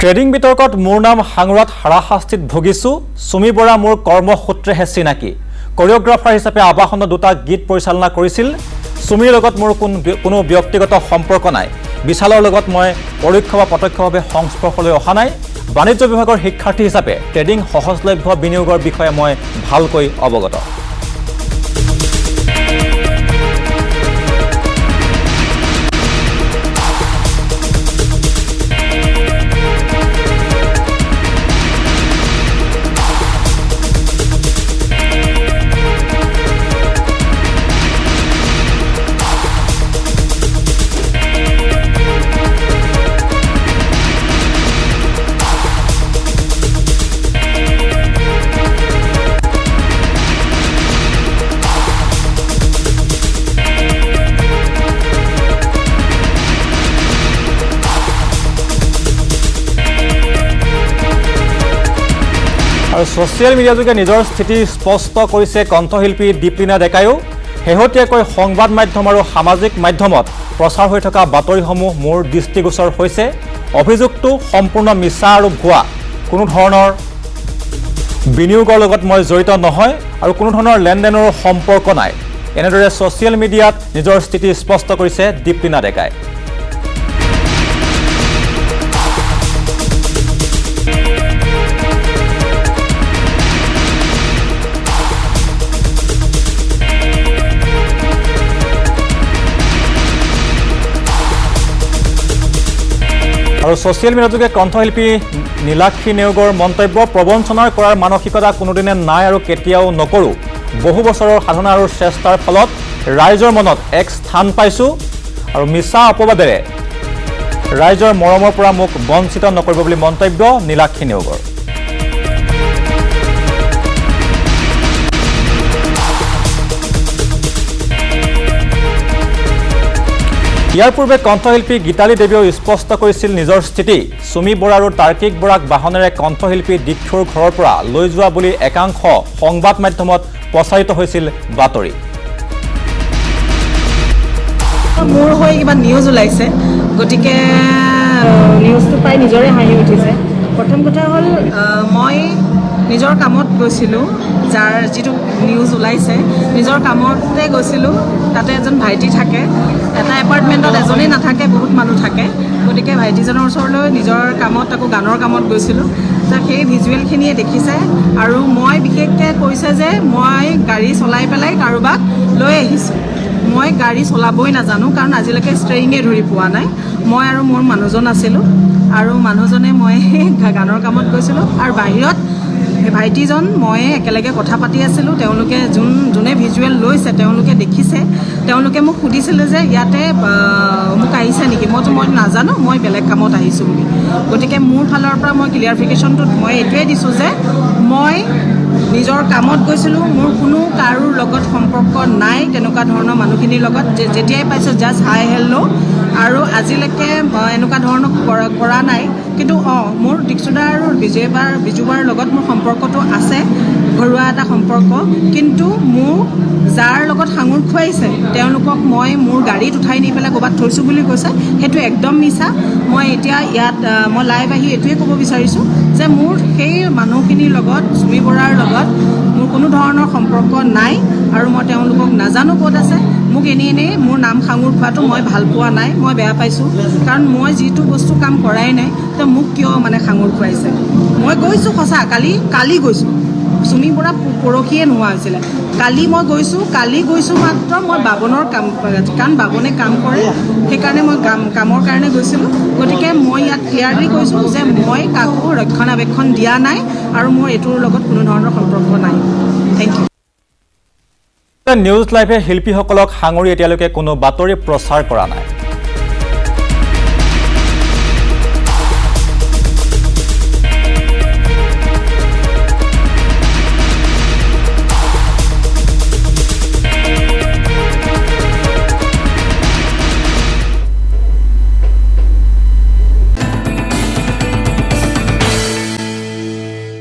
trading বিতৰ্কত মোৰ নাম হাঙুৰাত হাৰাশাস্তিত ভুগিছো সুমি বৰা মোৰ কৰ্মসূত্ৰেহে চিনাকি কোৰিওগ্ৰাফাৰ হিচাপে আবাহনত দুটা গীত পৰিচালনা কৰিছিল সুমিৰ লগত মোৰ কোনো ব্যক্তিগত সম্পৰ্ক নাই বিশালৰ লগত মই পৰোক্ষ বা প্ৰত্যক্ষভাৱে সংস্পৰ্শলৈ অহা নাই বাণিজ্য বিভাগৰ শিক্ষাৰ্থী হিচাপে ট্ৰেডিং সহজলভ্য বিনিয়োগৰ বিষয়ে মই ভালকৈ অৱগত আৰু সোশ্যাল মিডিয়াযোগে নিজৰ স্থিতি স্পষ্ট কৰিছে কণ্ঠশিল্পী দীপলিনা ডেকায়ো শেহতীয়াকৈ সংবাদ মাধ্যম আৰু সামাজিক মাধ্যমত প্ৰচাৰ হৈ থকা বাতৰিসমূহ মোৰ দৃষ্টিগোচৰ হৈছে অভিযোগটো সম্পূৰ্ণ মিছা আৰু ভুৱা কোনো ধৰণৰ বিনিয়োগৰ লগত মই জড়িত নহয় আৰু কোনো ধৰণৰ লেনদেনৰ সম্পৰ্ক নাই এনেদৰে সোশ্যাল মিডিয়াত নিজৰ স্থিতি স্পষ্ট কৰিছে দীপলিনা ডেকায় আৰু সোশ্যাল মিডিয়াযোগে কণ্ঠশিল্পী নীলাক্ষী নেওগৰ মন্তব্য প্ৰবঞ্চনাৰ কৰাৰ মানসিকতা কোনোদিনে নাই আৰু কেতিয়াও নকৰো বহু বছৰৰ সাধনা আৰু চেষ্টাৰ ফলত ৰাইজৰ মনত এক স্থান পাইছো আৰু মিছা অপবাদেৰে ৰাইজৰ মৰমৰ পৰা মোক বঞ্চিত নকৰিব বুলি মন্তব্য নীলাক্ষী নেওগৰ ইয়াৰ পূৰ্বে কণ্ঠশিল্পী গীতালী দেৱীয়েও স্পষ্ট কৰিছিল নিজৰ স্থিতি সুমি বৰা আৰু তাৰ্কিক বৰাক বাহনেৰে কণ্ঠশিল্পী দীক্ষুৰ ঘৰৰ পৰা লৈ যোৱা বুলি একাংশ সংবাদ মাধ্যমত প্ৰচাৰিত হৈছিল বাতৰি মোৰ হৈ কিবা নিউজ ওলাইছে গতিকে নিউজটো পাই নিজৰে হাঁহি উঠিছে প্ৰথম কথা হ'ল মই নিজৰ কামত গৈছিলোঁ যাৰ যিটো নিউজ ওলাইছে নিজৰ কামতে গৈছিলোঁ তাতে এজন ভাইটি থাকে এটা এপাৰ্টমেণ্টত এজনেই নাথাকে বহুত মানুহ থাকে গতিকে ভাইটিজনৰ ওচৰলৈ নিজৰ কামত আকৌ গানৰ কামত গৈছিলোঁ তাক সেই ভিজুৱেলখিনিয়ে দেখিছে আৰু মই বিশেষকৈ কৈছে যে মই গাড়ী চলাই পেলাই কাৰোবাক লৈ আহিছোঁ মই গাড়ী চলাবই নাজানো কাৰণ আজিলৈকে ষ্টেৰিঙে ধৰি পোৱা নাই মই আৰু মোৰ মানুহজন আছিলোঁ আৰু মানুহজনে মই গানৰ কামত গৈছিলোঁ আৰু বাহিৰত ভাইটিজন মই একেলগে কথা পাতি আছিলোঁ তেওঁলোকে যোনে ভিজুৱেল লৈছে তেওঁলোকে দেখিছে তেওঁলোকে মোক সুধিছিলে যে ইয়াতে মোক আহিছে নেকি মই নাজানো মই বেলেগ কামত আহিছোঁ বুলি গতিকে মোৰ ফালৰ পৰা মই ক্লিয়াৰিফিকেশ্যনটোত মই এইটোৱে দিছোঁ যে মই নিজৰ কামত গৈছিলোঁ মোৰ কোনো কাৰোৰ লগত সম্পৰ্ক নাই তেনেকুৱা ধৰণৰ মানুহখিনিৰ লগত যেতিয়াই পাইছোঁ জাষ্ট হাই হেল্ল' আৰু আজিলৈকে এনেকুৱা ধৰণৰ কৰা নাই কিন্তু মোৰ দীক্ষুদা আৰু বিজুবাৰ লগত মোৰ সম্পৰ্কটো আছে ঘৰুৱা এটা সম্পৰ্ক কিন্তু মোৰ যাৰ লগত সাঙুৰ খুৱাইছে তেওঁলোকক মই মোৰ গাড়ীত উঠাই নি পেলাই ক'ৰবাত থৈছোঁ বুলি কৈছে সেইটো একদম মিছা মই এতিয়া ইয়াত মই লাইভ আহি এইটোৱে ক'ব বিচাৰিছোঁ যে মোৰ সেই মানুহখিনিৰ লগত সুমি বৰাৰ লগত মোৰ কোনো ধৰণৰ সম্পৰ্ক নাই আৰু মই তেওঁলোকক নাজানো ক'ত আছে মোক এনেই মোৰ নাম সাঙুৰ খোৱাটো মই ভাল পোৱা নাই মই বেয়া পাইছোঁ কাৰণ মই যিটো বস্তু কাম কৰাই নাই তো মোক কিয় মানে সাঙুৰ খুৱাইছে মই গৈছোঁ সঁচা কালি গৈছোঁ সুমি বৰা পৰহিয়ে নোহোৱা হৈছিলে কালি গৈছোঁ মাত্ৰ মই বাবনৰ কাম কাৰণ বাবনে কাম কৰে সেইকাৰণে মই কামৰ কাৰণে গৈছিলোঁ গতিকে মই ইয়াত ক্লিয়াৰলি কৈছোঁ যে মই কাকো ৰক্ষণাবেক্ষণ দিয়া নাই আৰু মোৰ এইটোৰ লগত কোনো ধৰণৰ সম্পৰ্ক নাই থেংক ইউ নিউজ লাইভে শিল্পীসকলক সাঙুৰি এতিয়ালৈকে কোনো বাতৰি প্ৰচাৰ কৰা নাই